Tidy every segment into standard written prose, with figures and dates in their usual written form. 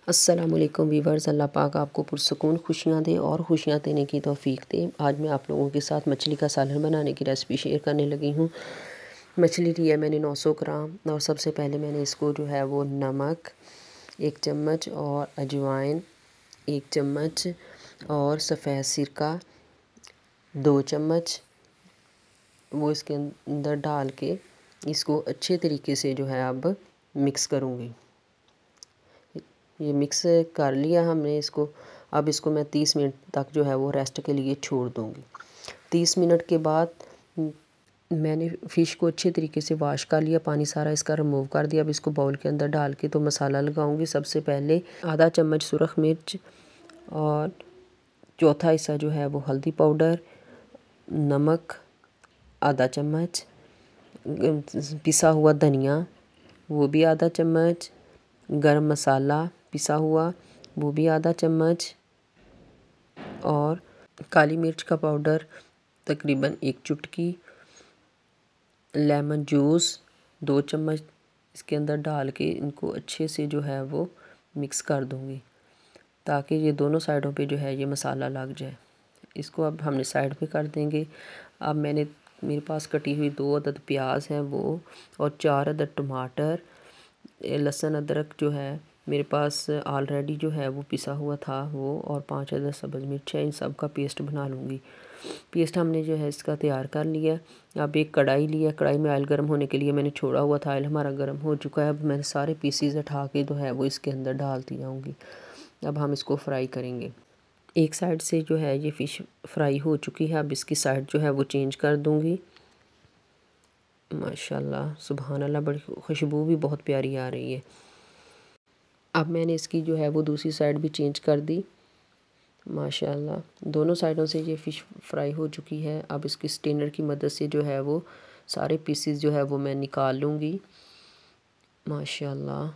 अस्सलाम वालेकुम वीवर्स, अल्लाह पाक आपको पुरसुकून खुशियाँ दे और खुशियाँ देने की तौफीक दे। आज मैं आप लोगों के साथ मछली का सालन बनाने की रेसिपी शेयर करने लगी हूँ। मछली ली है मैंने 900 ग्राम और सबसे पहले मैंने इसको जो है वो नमक 1 चम्मच और अजवाइन 1 चम्मच और सफ़ेद सिरका 2 चम्मच वो इसके अंदर डाल के इसको अच्छे तरीके से जो है अब मिक्स करूँगी। ये मिक्स कर लिया हमने इसको। अब इसको मैं 30 मिनट तक जो है वो रेस्ट के लिए छोड़ दूँगी। 30 मिनट के बाद मैंने फ़िश को अच्छे तरीके से वॉश कर लिया, पानी सारा इसका रिमूव कर दिया। अब इसको बाउल के अंदर डाल के तो मसाला लगाऊंगी। सबसे पहले आधा चम्मच सुरख मिर्च और चौथा हिस्सा जो है वो हल्दी पाउडर, नमक आधा चम्मच, पिसा हुआ धनिया वो भी आधा चम्मच, गरम मसाला पिसा हुआ वो भी आधा चम्मच और काली मिर्च का पाउडर तकरीबन 1 चुटकी, लेमन जूस 2 चम्मच इसके अंदर डाल के इनको अच्छे से जो है वो मिक्स कर दूंगी ताकि ये दोनों साइडों पे जो है ये मसाला लग जाए। इसको अब हमने साइड पे कर देंगे। अब मेरे पास कटी हुई 2 अदद प्याज हैं वो और 4 अदद टमाटर, लहसुन अदरक जो है मेरे पास ऑलरेडी जो है वो पिसा हुआ था वो, और 5 अदद सब्ज़ मिर्च है। इन सब का पेस्ट बना लूँगी। पेस्ट हमने जो है इसका तैयार कर लिया। अब एक कढ़ाई लिया, कढ़ाई में ऑयल गर्म होने के लिए मैंने छोड़ा हुआ था। ऑयल हमारा गर्म हो चुका है। अब मैंने सारे पीसीज उठा के जो है वो इसके अंदर डालती जाऊँगी। अब हम इसको फ्राई करेंगे। एक साइड से जो है ये फ़िश फ्राई हो चुकी है। अब इसकी साइड जो है वो चेंज कर दूँगी। माशाल्लाह सुभान अल्लाह, बड़ी खुशबू भी बहुत प्यारी आ रही है। अब मैंने इसकी जो है वो दूसरी साइड भी चेंज कर दी। माशाल्लाह दोनों साइडों से ये फ़िश फ्राई हो चुकी है। अब इसकी स्टेनर की मदद से जो है वो सारे पीसेस जो है वो मैं निकाल लूँगी। माशाल्लाह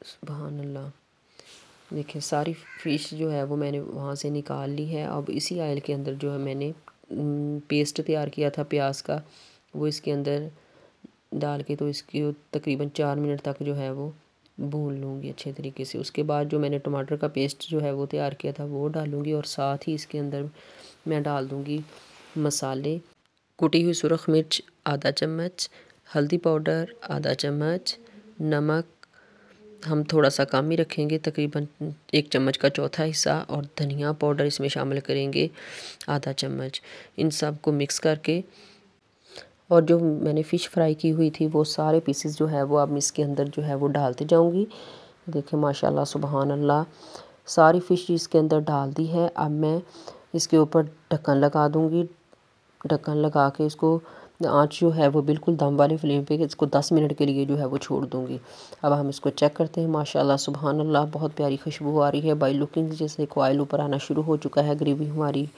सुभान अल्लाह, देखिए सारी फ़िश जो है वो मैंने वहाँ से निकाल ली है। अब इसी ऑयल के अंदर जो है मैंने पेस्ट तैयार किया था प्याज का वो इसके अंदर डाल के तो इसकी तकरीबन 4 मिनट तक जो है वो भून लूँगी अच्छे तरीके से। उसके बाद जो मैंने टमाटर का पेस्ट जो है वो तैयार किया था वो डालूँगी और साथ ही इसके अंदर मैं डाल दूँगी मसाले। कुटी हुई सुरख मिर्च आधा चम्मच, हल्दी पाउडर आधा चम्मच, नमक हम थोड़ा सा कम ही रखेंगे, तकरीबन 1 चम्मच का चौथा हिस्सा, और धनिया पाउडर इसमें शामिल करेंगे आधा चम्मच। इन सब को मिक्स करके और जो मैंने फ़िश फ्राई की हुई थी वो सारे पीसेस जो है वो अब इसके अंदर जो है वो डालते जाऊंगी। देखिए माशाल्लाह सुभान अल्लाह, सारी फ़िश इसके अंदर डाल दी है। अब मैं इसके ऊपर ढक्कन लगा दूंगी। ढक्कन लगा के इसको आँच जो है वो बिल्कुल दम वाली फ्लेम पे इसको 10 मिनट के लिए जो है वो छोड़ दूंगी। अब हम इसको चेक करते हैं। माशाल्लाह सुभान अल्लाह, बहुत प्यारी खुशबू आ रही है। बाई लुकिंग जैसे ऑयल ऊपर आना शुरू हो चुका है। ग्रेवी हमारी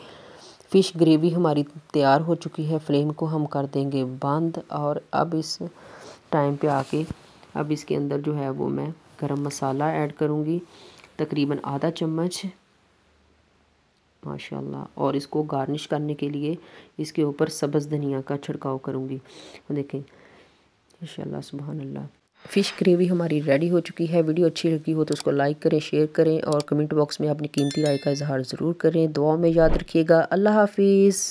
फ़िश ग्रेवी हमारी तैयार हो चुकी है। फ्लेम को हम कर देंगे बंद और अब इस टाइम पे आके अब इसके अंदर जो है वो मैं गरम मसाला ऐड करूँगी तकरीबन आधा चम्मच माशाल्लाह, और इसको गार्निश करने के लिए इसके ऊपर सब्ज़ धनिया का छिड़काव करूँगी। देखें माशाल्लाह सुभान अल्लाह, फ़िश ग्रेवी हमारी रेडी हो चुकी है। वीडियो अच्छी लगी हो तो उसको लाइक करें, शेयर करें और कमेंट बॉक्स में अपनी कीमती राय का इजहार ज़रूर करें। दुआ में याद रखिएगा। अल्लाह हाफिज़।